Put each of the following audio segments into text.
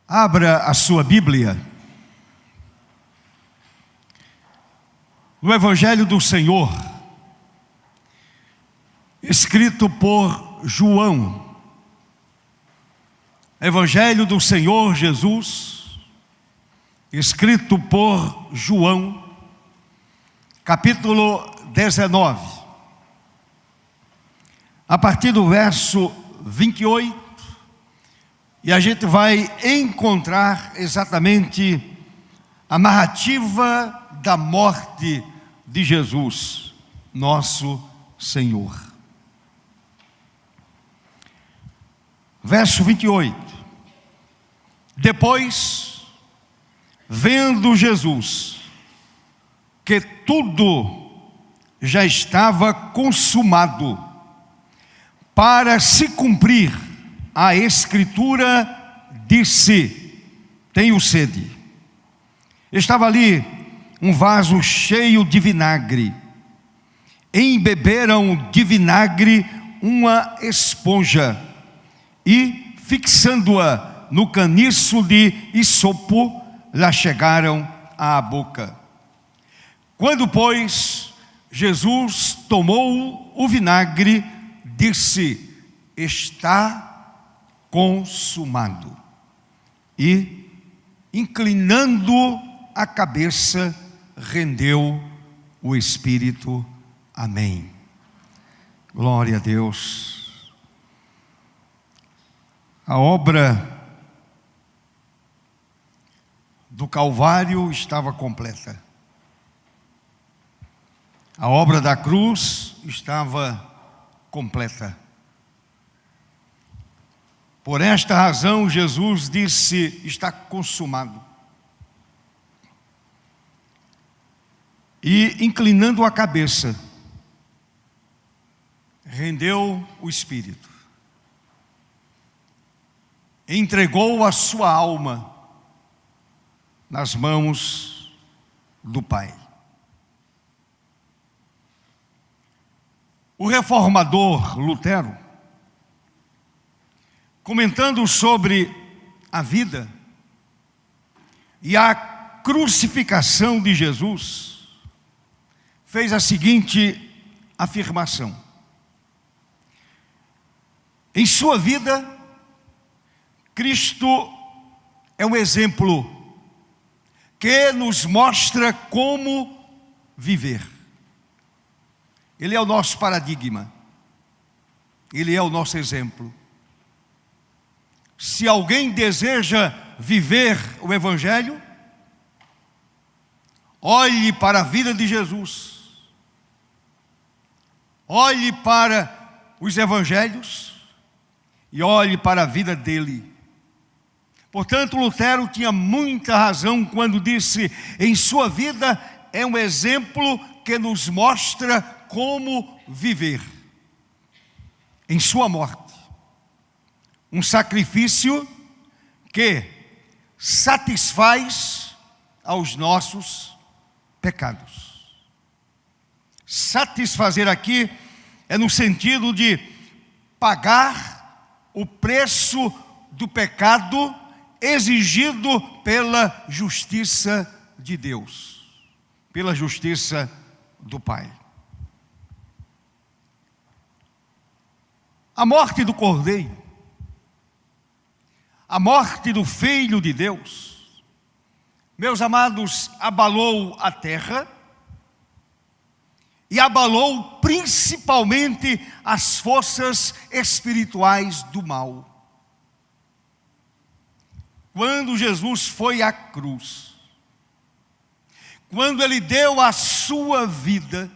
Abra a sua Bíblia no Evangelho do Senhor, escrito por João. Evangelho do Senhor Jesus, escrito por João, capítulo 19, a partir do verso 28, e a gente vai encontrar exatamente a narrativa da morte de Jesus, nosso Senhor. Verso 28. Depois, vendo Jesus que tudo já estava consumado, para se cumprir a Escritura, disse: tenho sede. Estava ali um vaso cheio de vinagre. Embeberam de vinagre uma esponja e, fixando-a no caniço de isopo, lá chegaram à boca. Quando, pois, Jesus tomou o vinagre, disse: está consumado. E, inclinando a cabeça, rendeu o Espírito. Amém. Glória a Deus. A obra do Calvário estava completa. A obra da cruz estava completa. Por esta razão, Jesus disse: está consumado. E, inclinando a cabeça, rendeu o Espírito. Entregou a sua alma nas mãos do Pai. O reformador Lutero, comentando sobre a vida e a crucificação de Jesus, fez a seguinte afirmação: em sua vida, Cristo é um exemplo que nos mostra como viver. Ele é o nosso paradigma, Ele é o nosso exemplo. Se alguém deseja viver o Evangelho, olhe para a vida de Jesus, olhe para os Evangelhos e olhe para a vida dele. Portanto, Lutero tinha muita razão quando disse: em sua vida é um exemplo que nos mostra como viver. Em sua morte, um sacrifício que satisfaz aos nossos pecados. Satisfazer aqui é no sentido de pagar o preço do pecado exigido pela justiça de Deus, pela justiça do Pai. A morte do Cordeiro, a morte do Filho de Deus, meus amados, abalou a terra e abalou principalmente as forças espirituais do mal. Quando Jesus foi à cruz, quando Ele deu a sua vida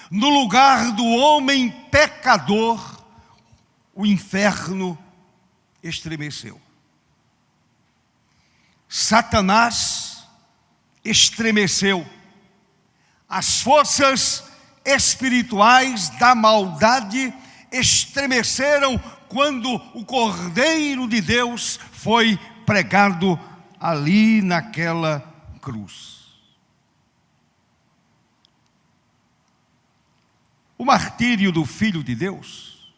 no lugar do homem pecador, o inferno estremeceu. Satanás estremeceu. As forças espirituais da maldade estremeceram quando o Cordeiro de Deus foi pregado ali naquela cruz. O martírio do Filho de Deus,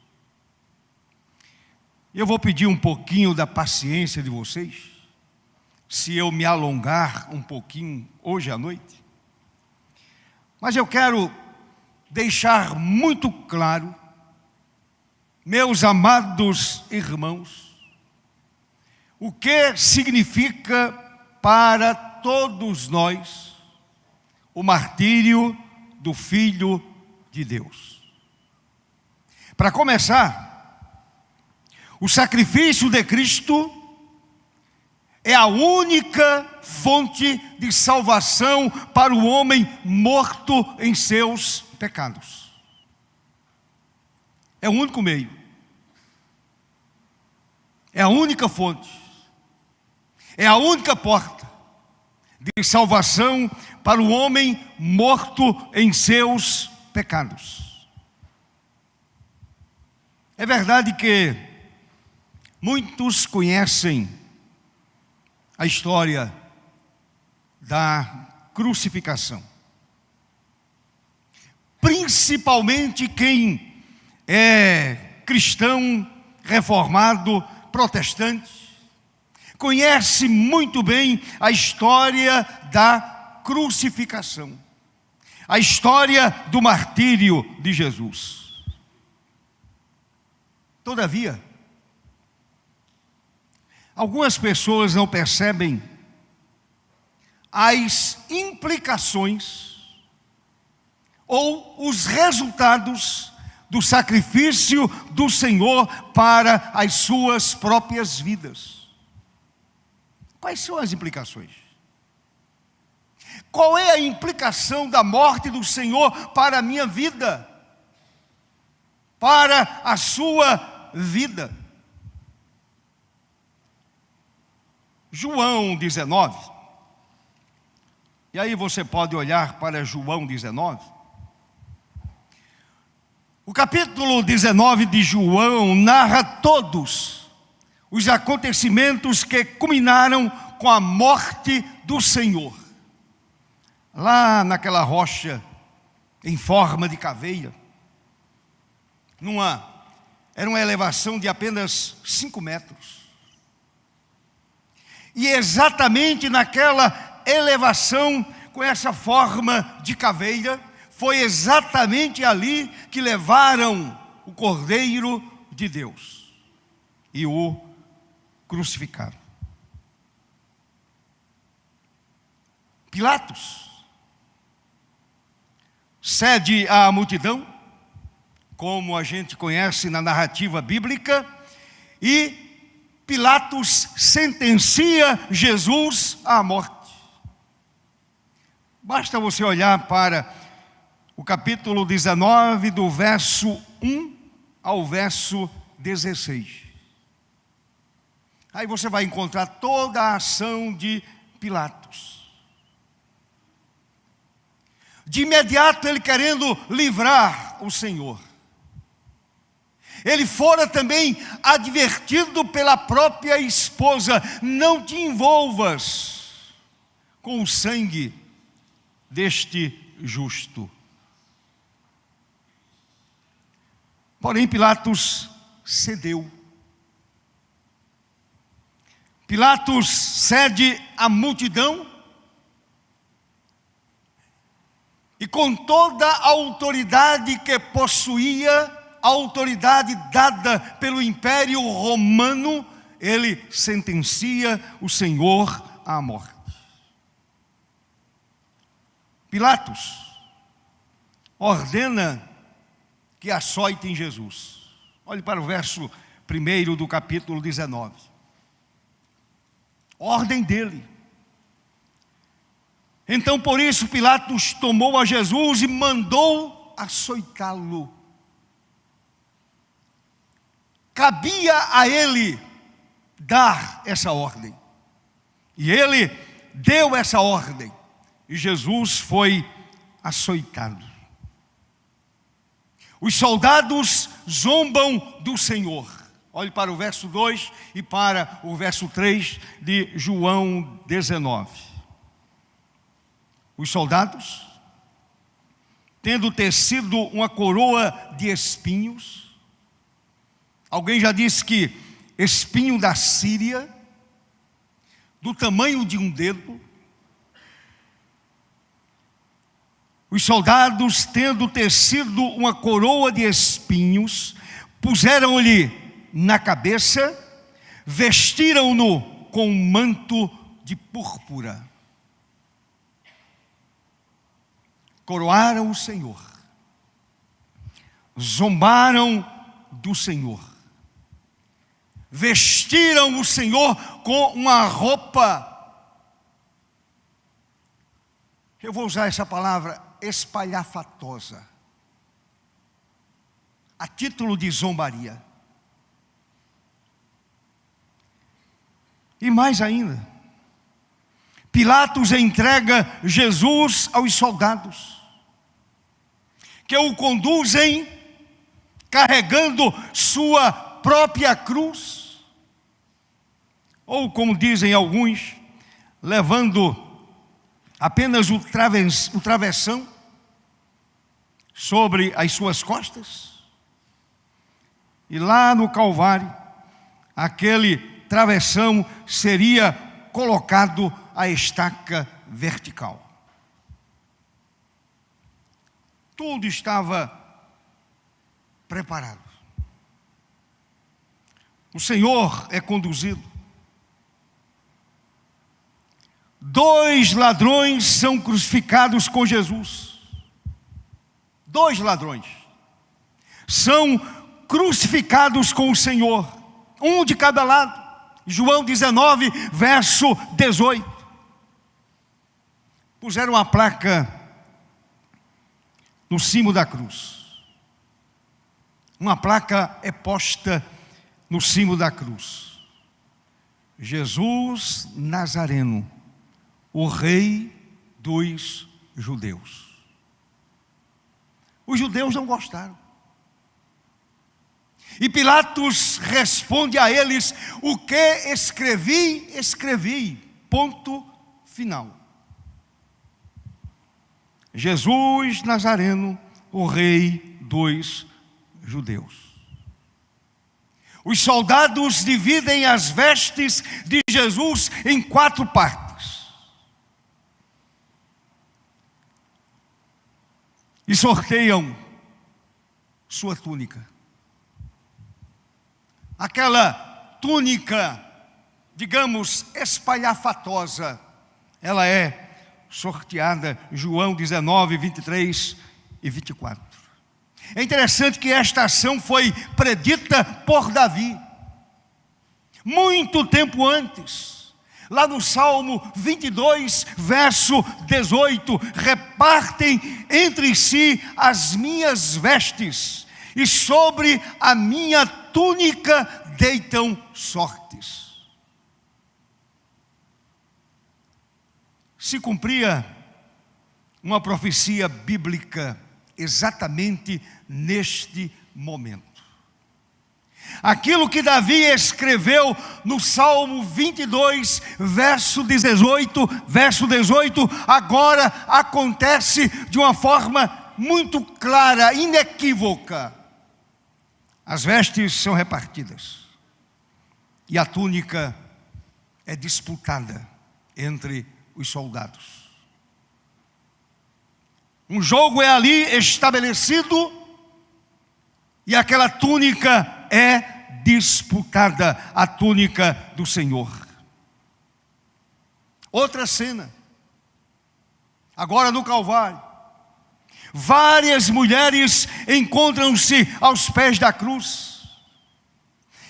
eu vou pedir um pouquinho da paciência de vocês, se eu me alongar um pouquinho hoje à noite, mas eu quero deixar muito claro, meus amados irmãos, o que significa para todos nós o martírio do Filho de Deus. Para começar, o sacrifício de Cristo é a única fonte de salvação para o homem morto em seus pecados. É o único meio. É a única fonte. É a única porta de salvação para o homem morto em seus pecados. É verdade que muitos conhecem a história da crucificação. Principalmente quem é cristão, reformado, protestante, conhece muito bem a história da crucificação, a história do martírio de Jesus. Todavia, algumas pessoas não percebem as implicações ou os resultados do sacrifício do Senhor para as suas próprias vidas. Quais são as implicações? Qual é a implicação da morte do Senhor para a minha vida? Para a sua vida? João 19. E aí você pode olhar para João 19. O capítulo 19 de João narra todos os acontecimentos que culminaram com a morte do Senhor. Lá naquela rocha em forma de caveira, era uma elevação de apenas 5 metros. E exatamente naquela elevação, com essa forma de caveira, foi exatamente ali que levaram o Cordeiro de Deus e o crucificaram. Pilatos cede à multidão, como a gente conhece na narrativa bíblica, e Pilatos sentencia Jesus à morte. Basta você olhar para o capítulo 19, do verso 1 ao verso 16. Aí você vai encontrar toda a ação de Pilatos. De imediato ele querendo livrar o Senhor. Ele fora também advertido pela própria esposa: não te envolvas com o sangue deste justo. Porém, Pilatos cedeu. Pilatos cede à multidão e, com toda a autoridade que possuía, a autoridade dada pelo Império Romano, ele sentencia o Senhor à morte. Pilatos ordena que açoitem Jesus. Olhe para o verso 1 do capítulo 19. Ordem dele. Então, por isso, Pilatos tomou a Jesus e mandou açoitá-lo. Cabia a ele dar essa ordem. E ele deu essa ordem. E Jesus foi açoitado. Os soldados zombam do Senhor. Olhe para o verso 2 e para o verso 3 de João 19. Os soldados, tendo tecido uma coroa de espinhos, alguém já disse que espinho da Síria, do tamanho de um dedo. Os soldados, tendo tecido uma coroa de espinhos, puseram-lhe na cabeça, vestiram-no com um manto de púrpura. Coroaram o Senhor, zombaram do Senhor, vestiram o Senhor com uma roupa, eu vou usar essa palavra, espalhafatosa, a título de zombaria. E mais ainda, Pilatos entrega Jesus aos soldados, que o conduzem carregando sua própria cruz, ou como dizem alguns, levando apenas o travessão sobre as suas costas. E lá no Calvário, aquele travessão seria colocado à estaca vertical. Tudo estava preparado. O Senhor é conduzido. 2 ladrões são crucificados com Jesus. 2 ladrões são crucificados com o Senhor, um de cada lado. João 19, verso 18. Puseram uma placa no cimo da cruz. Uma placa é posta no cimo da cruz. Jesus Nazareno, o Rei dos Judeus. Os judeus não gostaram. E Pilatos responde a eles: o que escrevi, escrevi. Ponto final. Jesus Nazareno, o Rei dos Judeus. Os soldados dividem as vestes de Jesus em 4 partes. E sorteiam sua túnica. Aquela túnica, digamos, espalhafatosa, ela é sorteada, João 19, 23 e 24. É interessante que esta ação foi predita por Davi, muito tempo antes. Lá no Salmo 22, verso 18, repartem entre si as minhas vestes, e sobre a minha túnica deitam sortes. Se cumpria uma profecia bíblica exatamente neste momento. Aquilo que Davi escreveu no Salmo 22, verso 18, agora acontece de uma forma muito clara, inequívoca. As vestes são repartidas e a túnica é disputada entre os soldados. Um jogo é ali estabelecido e aquela túnica é disputada, a túnica do Senhor. Outra cena, agora no Calvário. Várias mulheres encontram-se aos pés da cruz,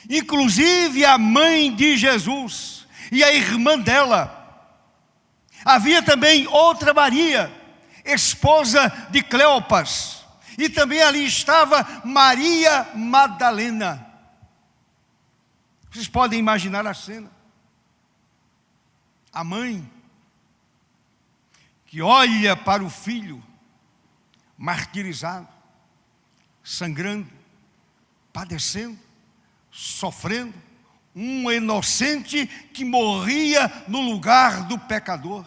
inclusive a mãe de Jesus e a irmã dela. Havia também outra Maria, esposa de Cleopas, e também ali estava Maria Madalena. Vocês podem imaginar a cena. A mãe que olha para o filho martirizado, sangrando, padecendo, sofrendo, um inocente que morria no lugar do pecador.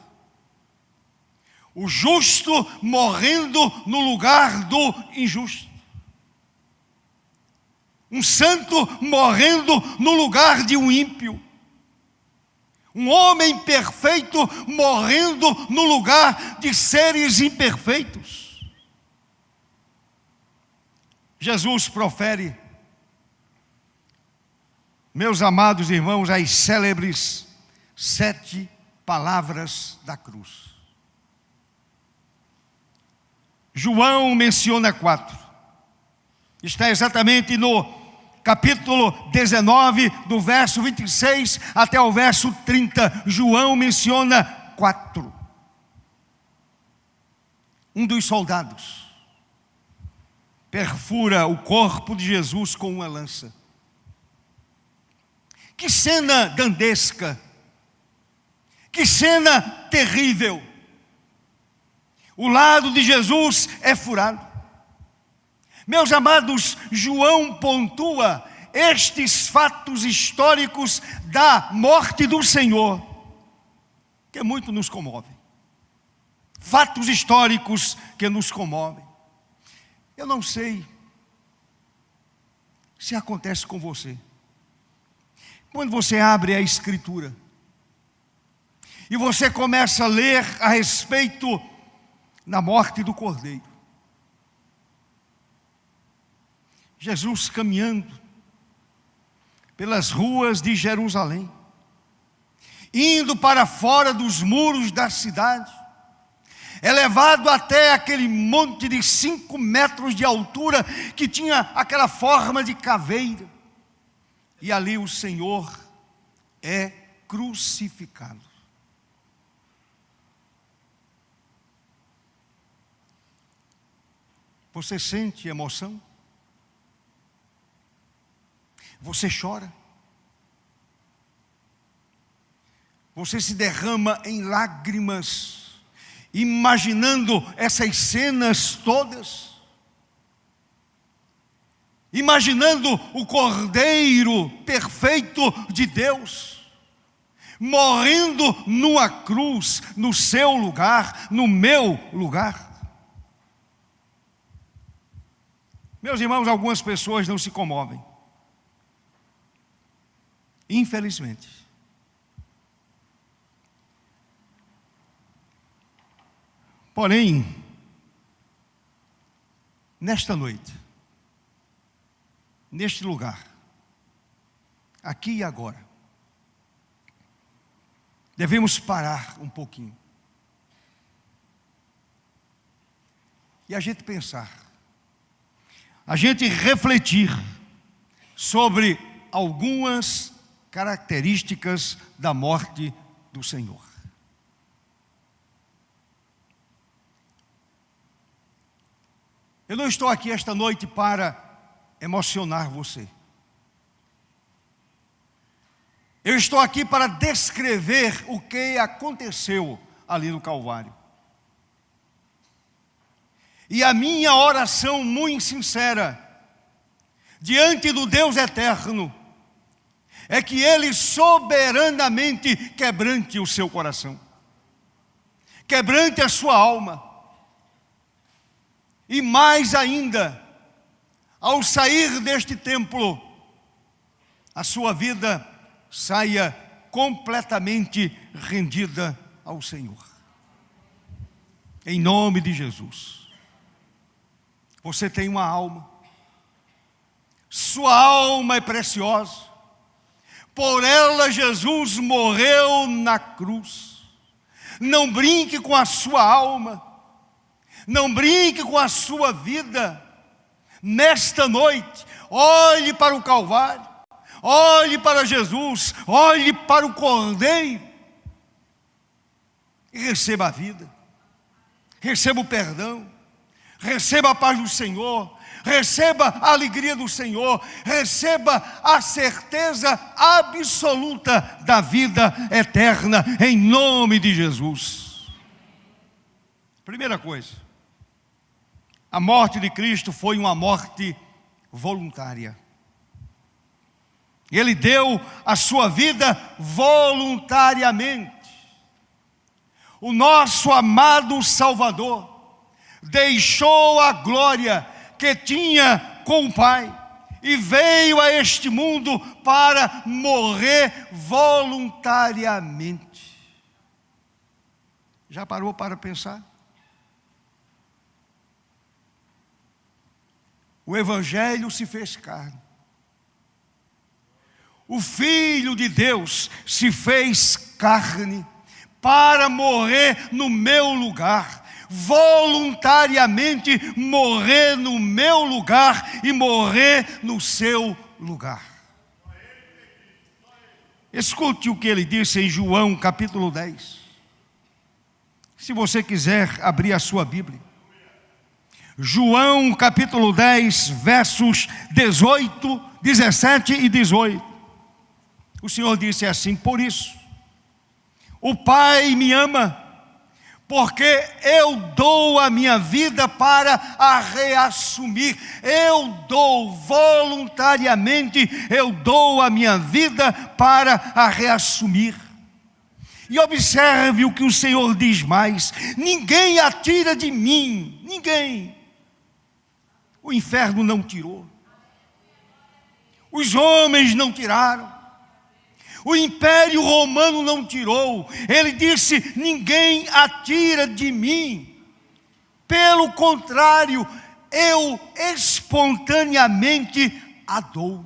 O justo morrendo no lugar do injusto. Um santo morrendo no lugar de um ímpio. Um homem perfeito morrendo no lugar de seres imperfeitos. Jesus profere, meus amados irmãos, as célebres 7 palavras da cruz. João menciona 4. Está exatamente no capítulo 19, do verso 26 até o verso 30. João menciona 4. Um dos soldados perfura o corpo de Jesus com uma lança. Que cena dantesca! Que cena terrível! O lado de Jesus é furado. Meus amados, João pontua estes fatos históricos da morte do Senhor, que muito nos comovem. Fatos históricos que nos comovem. Eu não sei se acontece com você. Quando você abre a Escritura e você começa a ler a respeito da morte do Cordeiro, Jesus caminhando pelas ruas de Jerusalém, indo para fora dos muros da cidade, é levado até aquele monte de 5 metros de altura, que tinha aquela forma de caveira, e ali o Senhor é crucificado. Você sente emoção? Você chora? Você se derrama em lágrimas, imaginando essas cenas todas? Imaginando o Cordeiro perfeito de Deus, morrendo numa cruz, no seu lugar, no meu lugar? Meus irmãos, algumas pessoas não se comovem. Infelizmente. Porém, nesta noite, neste lugar, aqui e agora, devemos parar um pouquinho e a gente pensar, a gente refletir sobre algumas características da morte do Senhor. Eu não estou aqui esta noite para emocionar você. Eu estou aqui para descrever o que aconteceu ali no Calvário. E a minha oração muito sincera, diante do Deus eterno, é que Ele soberanamente quebrante o seu coração, quebrante a sua alma, e mais ainda, ao sair deste templo, a sua vida saia completamente rendida ao Senhor. Em nome de Jesus. Você tem uma alma, sua alma é preciosa, por ela Jesus morreu na cruz. Não brinque com a sua alma, não brinque com a sua vida. Nesta noite, olhe para o Calvário, olhe para Jesus, olhe para o Cordeiro e receba a vida, receba o perdão, receba a paz do Senhor, receba a alegria do Senhor, receba a certeza absoluta da vida eterna, em nome de Jesus. Primeira coisa, a morte de Cristo foi uma morte voluntária. Ele deu a sua vida voluntariamente. O nosso amado Salvador deixou a glória que tinha com o Pai e veio a este mundo para morrer voluntariamente. Já parou para pensar? O Evangelho se fez carne. O Filho de Deus se fez carne para morrer no meu lugar, voluntariamente morrer no meu lugar e morrer no seu lugar. Escute o que ele disse em João capítulo 10. Se você quiser abrir a sua Bíblia. João capítulo 10, versos 18, 17 e 18. O Senhor disse assim: por isso, o Pai me ama, porque eu dou a minha vida para a reassumir. Eu dou voluntariamente, eu dou a minha vida para a reassumir. E observe o que o Senhor diz mais: ninguém a tira de mim, ninguém. O inferno não tirou, os homens não tiraram, o Império Romano não tirou. Ele disse: ninguém a tira de mim. Pelo contrário, eu espontaneamente a dou.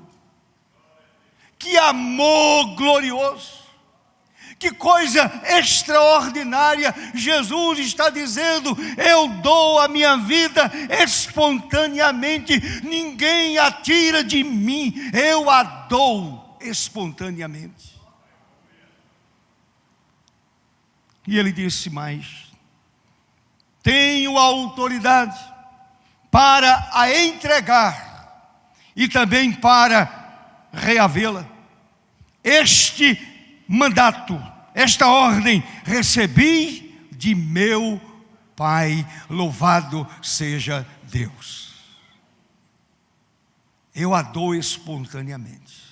Que amor glorioso! Que coisa extraordinária! Jesus está dizendo: eu dou a minha vida espontaneamente, ninguém a tira de mim, eu a dou espontaneamente. E ele disse mais: tenho autoridade para a entregar e também para reavê-la. Este mandato, esta ordem recebi de meu Pai, louvado seja Deus. Eu a dou espontaneamente.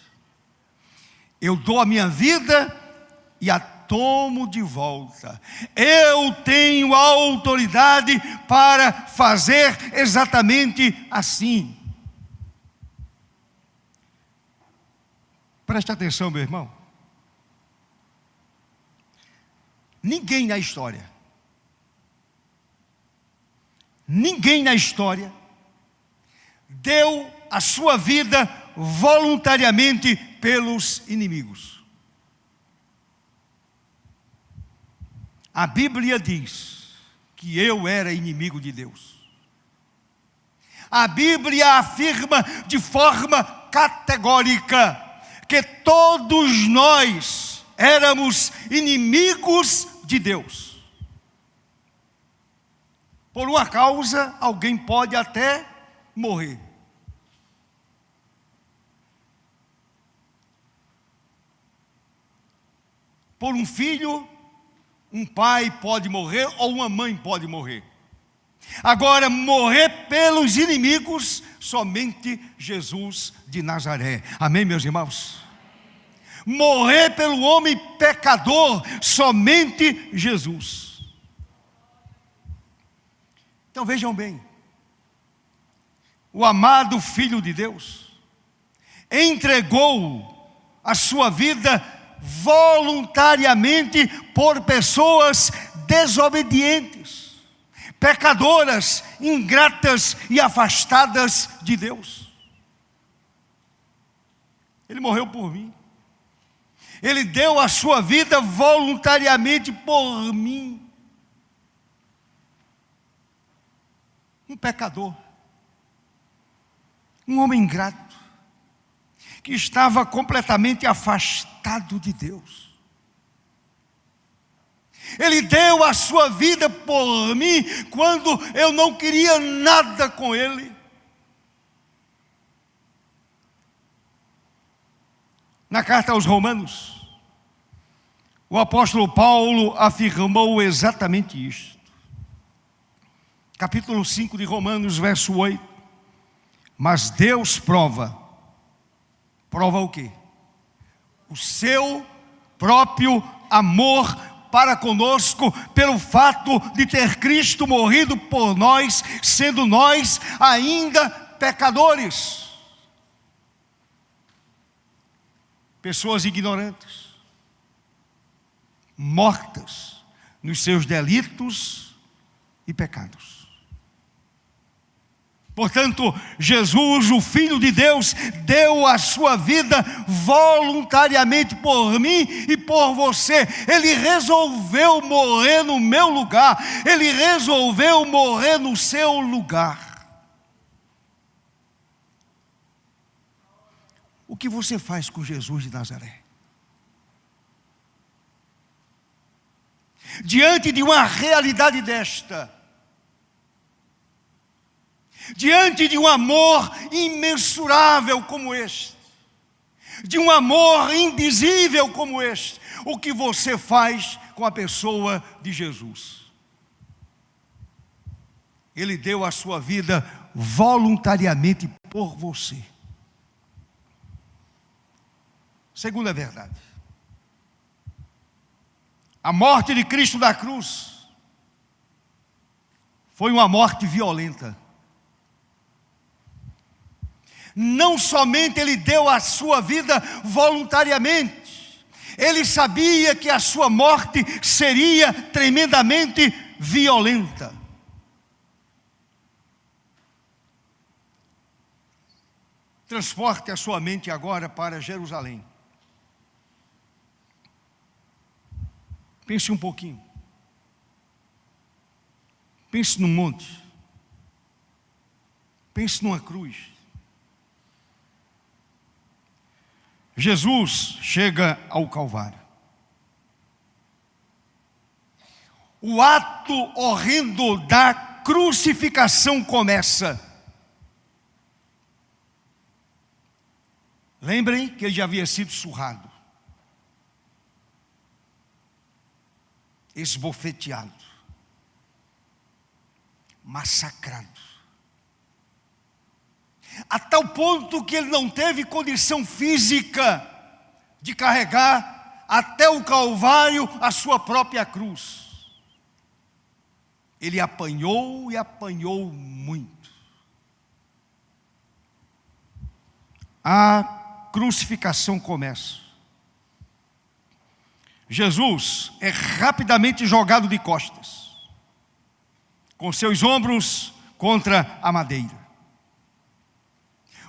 Eu dou a minha vida e a tomo de volta. Eu tenho a autoridade para fazer exatamente assim. Preste atenção, meu irmão. Ninguém na história deu a sua vida voluntariamente pelos inimigos. A Bíblia diz que eu era inimigo de Deus. A Bíblia afirma de forma categórica que todos nós éramos inimigos de Deus. Por uma causa, alguém pode até morrer. Por um filho, um pai pode morrer ou uma mãe pode morrer. Agora, morrer pelos inimigos, somente Jesus de Nazaré. Amém, meus irmãos? Morrer pelo homem pecador, somente Jesus. Então vejam bem, o amado Filho de Deus entregou a sua vida voluntariamente por pessoas desobedientes, pecadoras, ingratas e afastadas de Deus. Ele morreu por mim. Ele deu a sua vida voluntariamente por mim. Um pecador, um homem ingrato, que estava completamente afastado de Deus. Ele deu a sua vida por mim quando eu não queria nada com Ele. Na carta aos Romanos, o apóstolo Paulo afirmou exatamente isto. Capítulo 5 de Romanos, verso 8. Mas Deus prova o quê? O seu próprio amor para conosco, pelo fato de ter Cristo morrido por nós, sendo nós ainda pecadores. pessoas ignorantes, mortas nos seus delitos e pecados. Portanto, Jesus, o Filho de Deus, deu a sua vida voluntariamente por mim e por você. Ele resolveu morrer no meu lugar. Ele resolveu morrer no seu lugar. O que você faz com Jesus de Nazaré? Diante de uma realidade desta, diante de um amor imensurável como este, de um amor indizível como este, o que você faz com a pessoa de Jesus? Ele deu a sua vida voluntariamente por você. Segunda verdade: a morte de Cristo na cruz foi uma morte violenta. Não somente ele deu a sua vida voluntariamente, ele sabia que a sua morte seria tremendamente violenta. Transporte a sua mente agora para Jerusalém. Pense um pouquinho. Pense num monte. Pense numa cruz. Jesus chega ao Calvário. O ato horrendo da crucificação começa. Lembrem que ele já havia sido surrado, esbofeteado, massacrado, a tal ponto que ele não teve condição física de carregar até o Calvário a sua própria cruz. Ele apanhou e apanhou muito. A crucificação começa. Jesus é rapidamente jogado de costas, com seus ombros contra a madeira.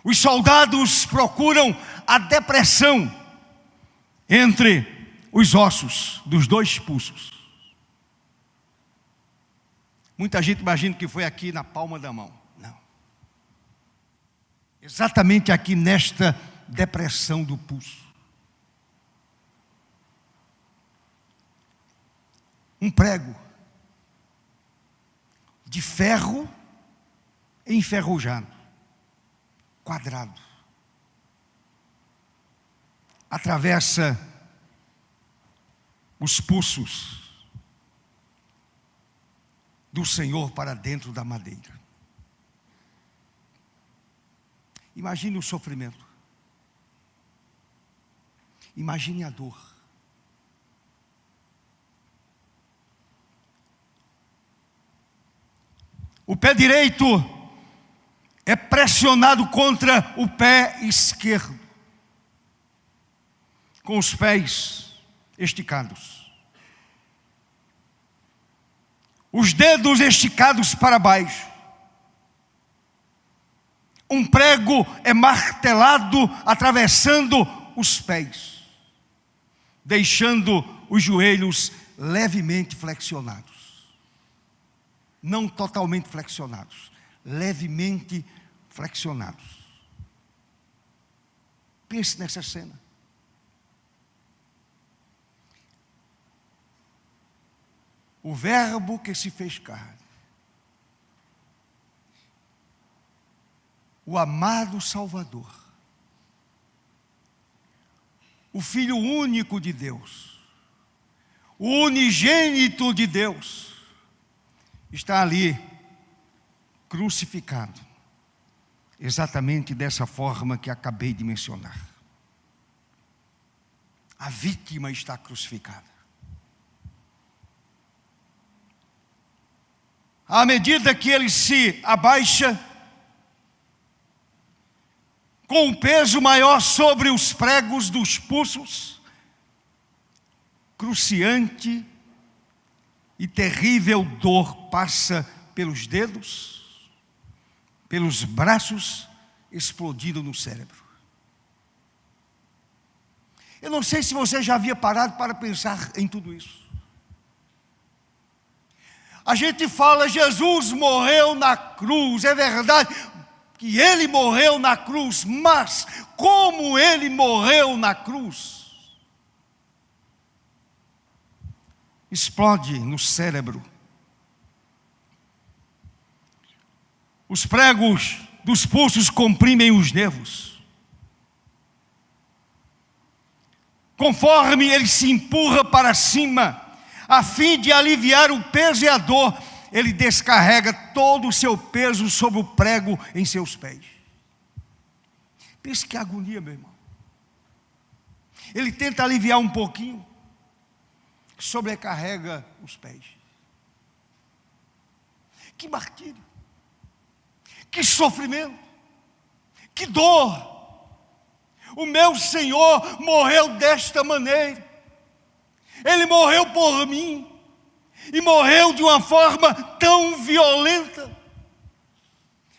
Os soldados procuram a depressão entre os ossos dos dois pulsos. Muita gente imagina que foi aqui na palma da mão. Não. Exatamente aqui nesta depressão do pulso. Um prego de ferro enferrujado, quadrado, atravessa os pulsos do Senhor para dentro da madeira. Imagine o sofrimento. Imagine a dor. O pé direito é pressionado contra o pé esquerdo, com os pés esticados, os dedos esticados para baixo. Um prego é martelado atravessando os pés, deixando os joelhos levemente flexionados. Não totalmente flexionados, levemente flexionados. Pense nessa cena. O Verbo que se fez carne, o amado Salvador, o Filho único de Deus, o unigênito de Deus, está ali crucificado, exatamente dessa forma que acabei de mencionar. A vítima está crucificada. À medida que ele se abaixa, com um peso maior sobre os pregos dos pulsos, cruciante e terrível dor passa pelos dedos, pelos braços, explodindo no cérebro. Eu não sei se você já havia parado para pensar em tudo isso. A gente fala, Jesus morreu na cruz, é verdade que ele morreu na cruz, mas como ele morreu na cruz? Explode no cérebro. Os pregos dos pulsos comprimem os nervos. Conforme ele se empurra para cima, a fim de aliviar o peso e a dor, ele descarrega todo o seu peso sobre o prego em seus pés. Pense que agonia, meu irmão. Ele tenta aliviar um pouquinho, sobrecarrega os pés. Que martírio, que sofrimento, que dor. O meu Senhor morreu desta maneira. Ele morreu por mim. E morreu de uma forma tão violenta.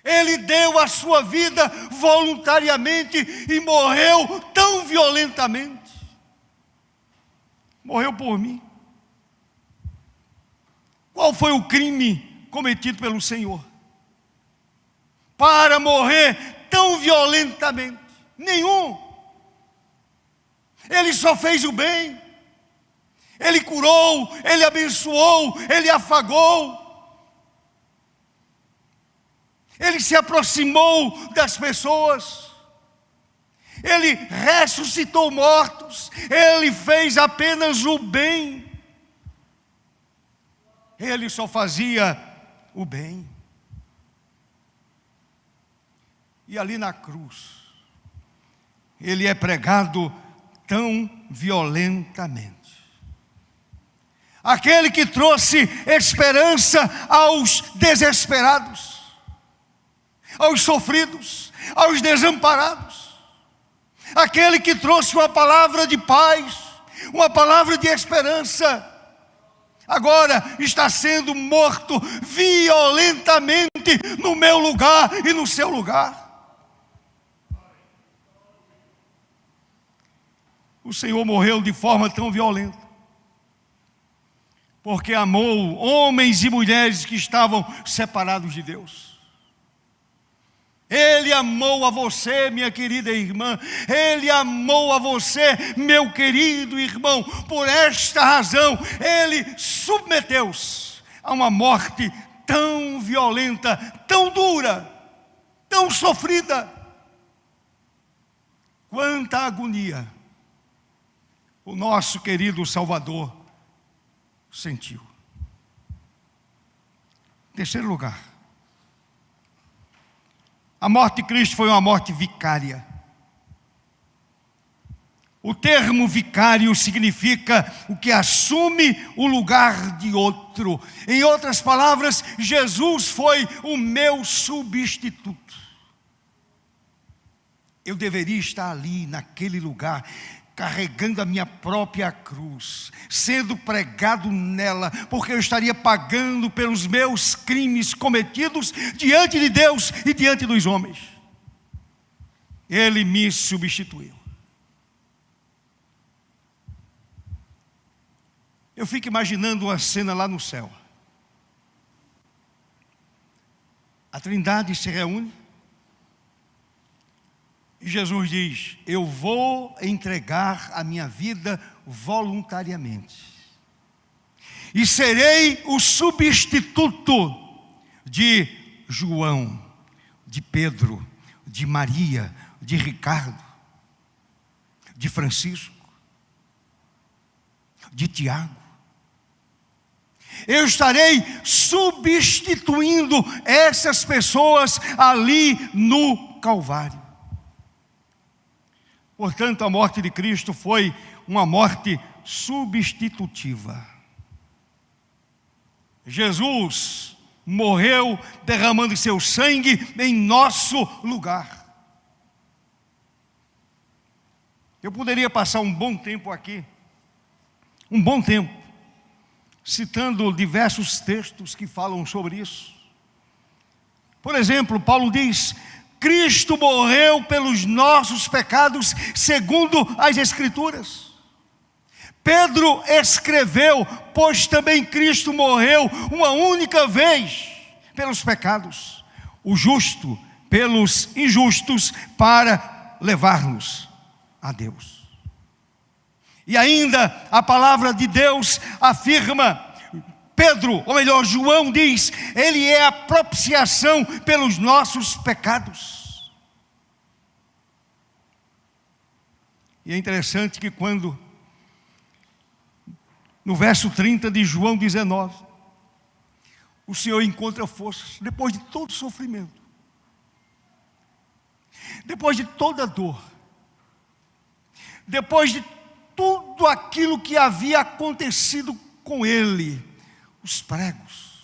Ele deu a sua vida voluntariamente e morreu tão violentamente. Morreu por mim. Qual foi o crime cometido pelo Senhor para morrer tão violentamente? Nenhum. Ele só fez o bem. Ele curou, ele abençoou, ele afagou. Ele se aproximou das pessoas. Ele ressuscitou mortos. Ele fez apenas o bem. Ele só fazia o bem. E ali na cruz, ele é pregado tão violentamente. Aquele que trouxe esperança aos desesperados, aos sofridos, aos desamparados. Aquele que trouxe uma palavra de paz, uma palavra de esperança, agora está sendo morto violentamente no meu lugar e no seu lugar. O Senhor morreu de forma tão violenta, porque amou homens e mulheres que estavam separados de Deus. Ele amou a você, minha querida irmã. Ele amou a você, meu querido irmão. Por esta razão, ele submeteu-se a uma morte tão violenta, tão dura, tão sofrida. Quanta agonia o nosso querido Salvador sentiu. Terceiro lugar, a morte de Cristo foi uma morte vicária. O termo vicário significa o que assume o lugar de outro. Em outras palavras, Jesus foi o meu substituto. Eu deveria estar ali, naquele lugar, carregando a minha própria cruz, sendo pregado nela, porque eu estaria pagando pelos meus crimes cometidos diante de Deus e diante dos homens. Ele me substituiu. Eu fico imaginando uma cena lá no céu. A Trindade se reúne e Jesus diz: eu vou entregar a minha vida voluntariamente. E serei o substituto de João, de Pedro, de Maria, de Ricardo, de Francisco, de Tiago. Eu estarei substituindo essas pessoas ali no Calvário. Portanto, a morte de Cristo foi uma morte substitutiva. Jesus morreu derramando seu sangue em nosso lugar. Eu poderia passar um bom tempo aqui, um bom tempo, citando diversos textos que falam sobre isso. Por exemplo, Paulo diz: Cristo morreu pelos nossos pecados, segundo as Escrituras. Pedro escreveu: pois também Cristo morreu uma única vez pelos pecados, o justo pelos injustos, para levar-nos a Deus. E ainda a palavra de Deus afirma, Pedro, ou melhor, João diz, ele é a propiciação pelos nossos pecados. E é interessante que quando, no verso 30 de João 19, o Senhor encontra forças, depois de todo sofrimento, depois de toda dor, depois de tudo aquilo que havia acontecido com ele, os pregos,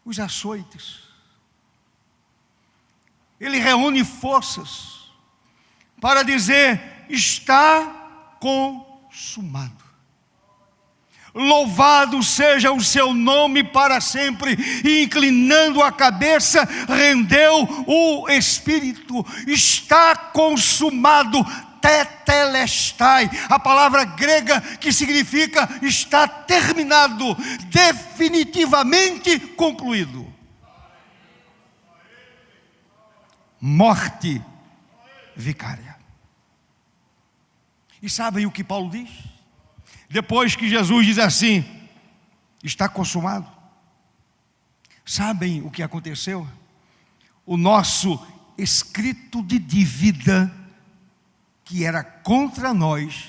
os açoites, ele reúne forças para dizer: está consumado. Louvado seja o seu nome para sempre. E inclinando a cabeça, rendeu o espírito. Está consumado. Tetelestai, a palavra grega que significa está terminado, definitivamente concluído. Morte vicária. E sabem o que Paulo diz? Depois que Jesus diz assim: está consumado. Sabem o que aconteceu? O nosso escrito de dívida, que era contra nós,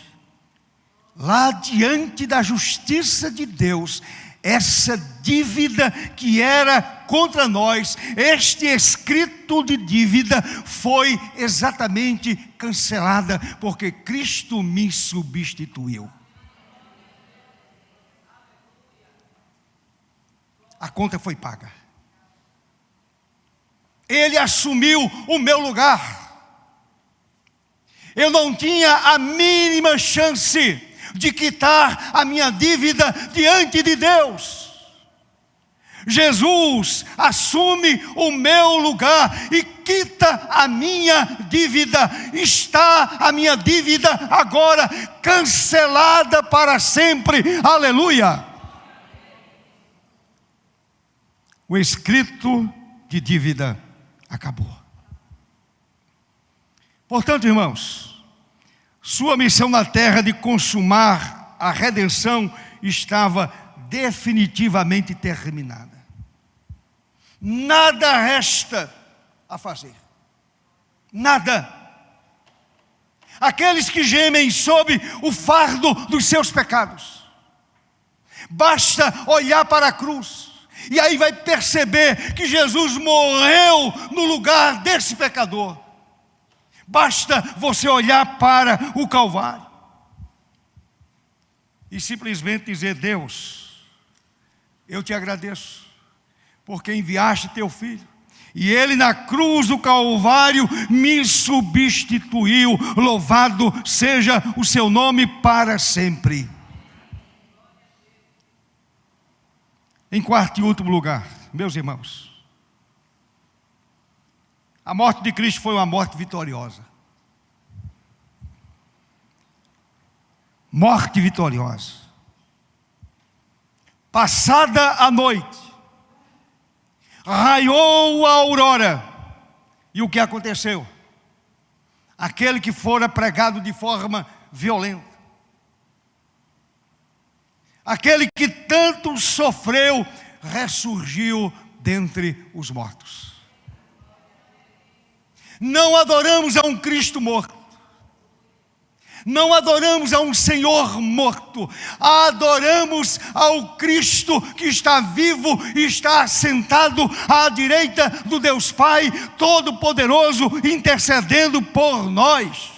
lá diante da justiça de Deus, essa dívida que era contra nós, este escrito de dívida foi exatamente cancelada, porque Cristo me substituiu. A conta foi paga. Ele assumiu o meu lugar. Eu não tinha a mínima chance de quitar a minha dívida diante de Deus. Jesus assume o meu lugar e quita a minha dívida. Está a minha dívida agora cancelada para sempre. Aleluia! O escrito de dívida acabou. Portanto, irmãos, sua missão na terra de consumar a redenção estava definitivamente terminada. Nada resta a fazer. Nada. Aqueles que gemem sob o fardo dos seus pecados, basta olhar para a cruz, e aí vai perceber que Jesus morreu no lugar desse pecador. Basta você olhar para o Calvário e simplesmente dizer: Deus, eu te agradeço, porque enviaste teu filho, e ele na cruz do Calvário me substituiu. Louvado seja o seu nome para sempre. Em quarto e último lugar, meus irmãos, a morte de Cristo foi uma morte vitoriosa. Morte vitoriosa. Passada a noite, raiou a aurora, e o que aconteceu? Aquele que fora pregado de forma violenta, aquele que tanto sofreu, ressurgiu dentre os mortos. Não adoramos a um Cristo morto, não adoramos a um Senhor morto, adoramos ao Cristo que está vivo e está assentado à direita do Deus Pai Todo-Poderoso, intercedendo por nós.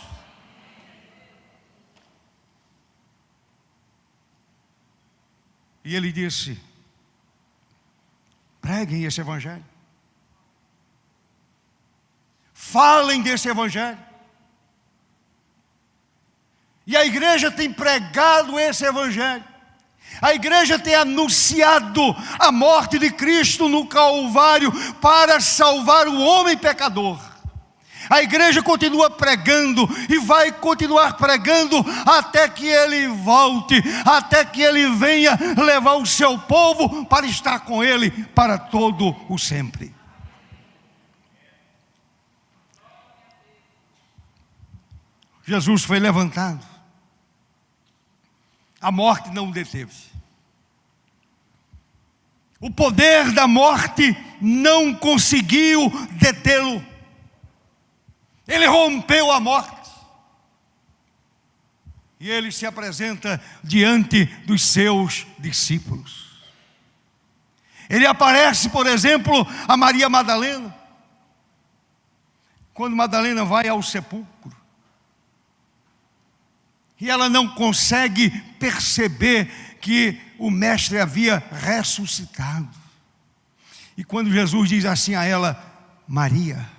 E ele disse: preguem esse evangelho, falem desse evangelho, E a igreja tem pregado esse evangelho. A igreja tem anunciado a morte de Cristo no Calvário para salvar o homem pecador. A igreja continua pregando e vai continuar pregando até que Ele volte, até que Ele venha levar o seu povo para estar com Ele para todo o sempre. Jesus foi levantado. A morte não o deteve. O poder da morte não conseguiu detê-lo. Ele rompeu a morte. E ele se apresenta diante dos seus discípulos. Ele aparece, por exemplo, a Maria Madalena. Quando Madalena vai ao sepulcro. E ela não consegue perceber que o mestre havia ressuscitado. E quando Jesus diz assim a ela, Maria,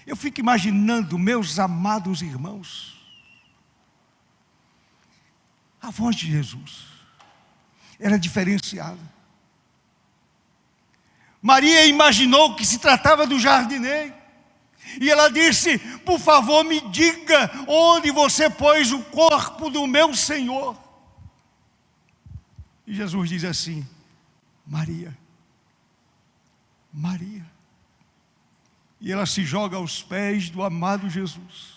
eu fico imaginando, meus amados irmãos, a voz de Jesus era diferenciada. Maria imaginou que se tratava do jardineiro. E ela disse, por favor me diga onde você pôs o corpo do meu Senhor. E Jesus diz assim, Maria, Maria. E ela se joga aos pés do amado Jesus.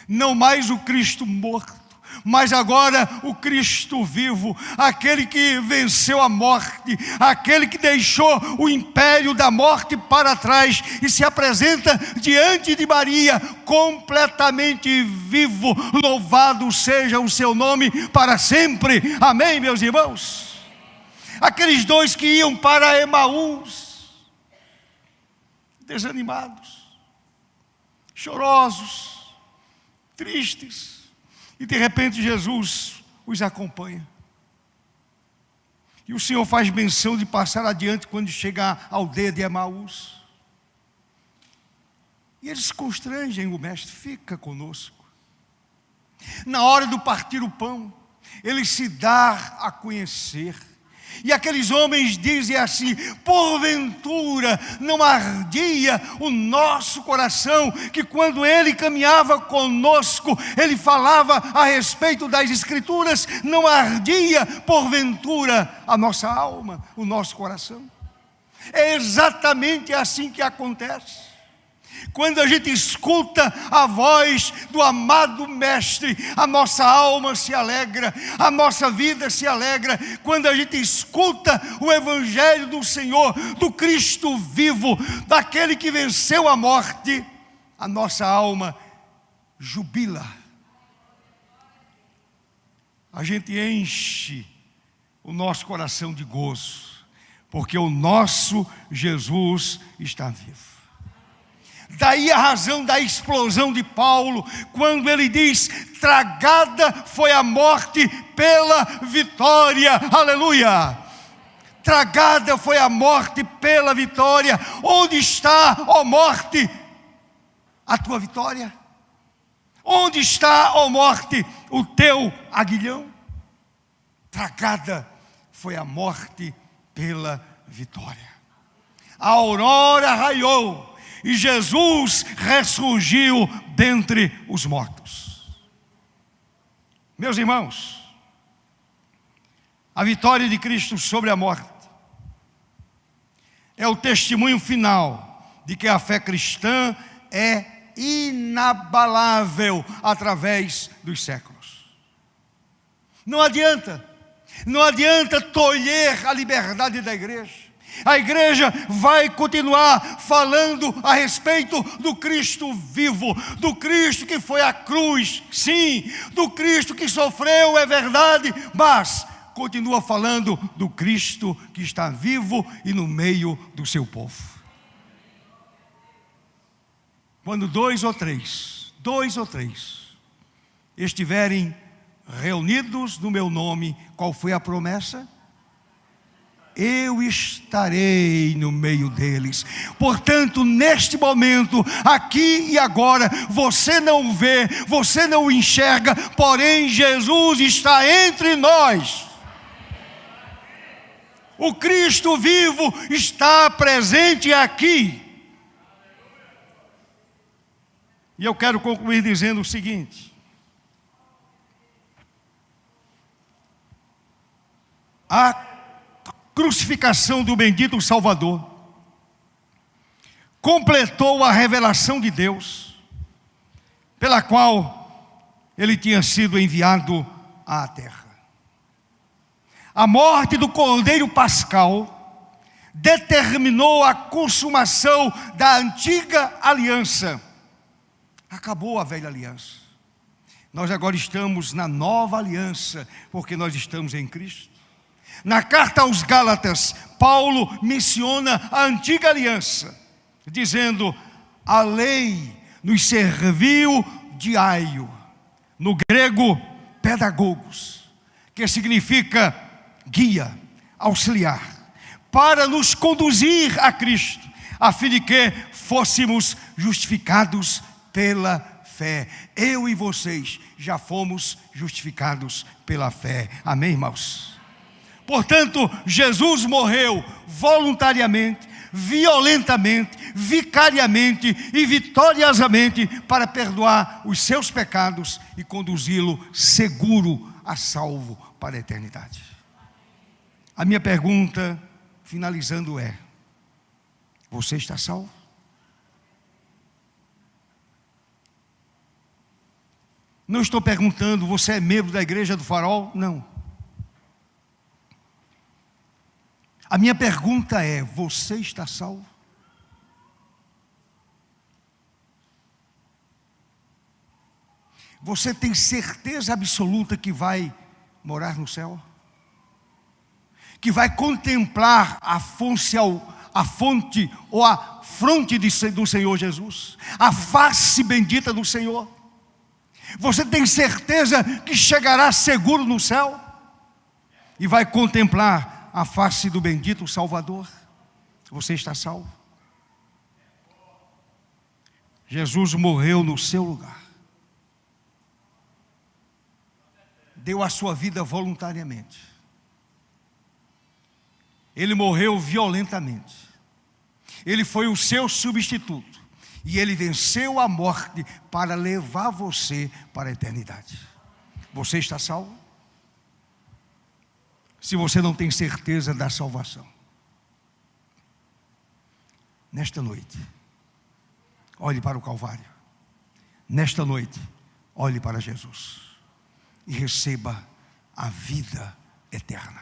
Não mais o Cristo morto, mas agora o Cristo vivo, aquele que venceu a morte, aquele que deixou o império da morte para trás e se apresenta diante de Maria completamente vivo. Louvado seja o seu nome para sempre. Amém, meus irmãos? Aqueles dois que iam para Emaús, desanimados, chorosos, tristes, e de repente Jesus os acompanha. E o Senhor faz menção de passar adiante quando chega à aldeia de Emaús. E eles se constrangem, o mestre fica conosco. Na hora do partir o pão, ele se dá a conhecer. E aqueles homens dizem assim, porventura não ardia o nosso coração, que quando ele caminhava conosco, ele falava a respeito das Escrituras, não ardia porventura a nossa alma, o nosso coração? É exatamente assim que acontece. Quando a gente escuta a voz do amado Mestre, a nossa alma se alegra, a nossa vida se alegra. Quando a gente escuta o Evangelho do Senhor, do Cristo vivo, daquele que venceu a morte, a nossa alma jubila. A gente enche o nosso coração de gozo, porque o nosso Jesus está vivo. Daí a razão da explosão de Paulo, quando ele diz, tragada foi a morte pela vitória, aleluia. Tragada foi a morte pela vitória. Onde está, ó morte, a tua vitória? Onde está, ó morte, o teu aguilhão? Tragada foi a morte pela vitória. A aurora raiou e Jesus ressurgiu dentre os mortos. Meus irmãos, a vitória de Cristo sobre a morte é o testemunho final de que a fé cristã é inabalável através dos séculos. Não adianta tolher a liberdade da igreja. A igreja vai continuar falando a respeito do Cristo vivo, do Cristo que foi à cruz, sim, do Cristo que sofreu, é verdade, mas continua falando do Cristo que está vivo e no meio do seu povo. Quando dois ou três estiverem reunidos no meu nome, qual foi a promessa? eu estarei no meio deles. Portanto, neste momento, aqui e agora, você não vê, você não enxerga, porém Jesus está entre nós. O Cristo vivo está presente aqui. E eu quero concluir dizendo o seguinte: a crucificação do bendito Salvador completou a revelação de Deus, pela qual ele tinha sido enviado à terra. A morte do Cordeiro Pascal determinou a consumação da antiga aliança. Acabou a velha aliança. Nós agora estamos na nova aliança, porque nós estamos em Cristo. Na carta aos Gálatas, Paulo menciona a antiga aliança, dizendo: a lei nos serviu de aio, no grego pedagogos, que significa guia, auxiliar, para nos conduzir a Cristo, a fim de que fôssemos justificados pela fé. Eu e vocês já fomos justificados pela fé. Amém, irmãos? Portanto, Jesus morreu voluntariamente, violentamente, vicariamente e vitoriosamente para perdoar os seus pecados e conduzi-lo seguro a salvo para a eternidade. A minha pergunta, finalizando, é: você está salvo? Não estou perguntando, você é membro da Igreja do Farol? Não. A minha pergunta é: você está salvo? Você tem certeza absoluta que vai morar no céu? Que vai contemplar a fonte ou a fronte do Senhor Jesus? A face bendita do Senhor? Você tem certeza que chegará seguro no céu? E vai contemplar a face do bendito Salvador? Você está salvo? Jesus morreu no seu lugar. Deu a sua vida voluntariamente. Ele morreu violentamente. Ele foi o seu substituto. E ele venceu a morte para levar você para a eternidade. Você está salvo? Se você não tem certeza da salvação, nesta noite, olhe para o Calvário. Nesta noite, olhe para Jesus e receba a vida eterna.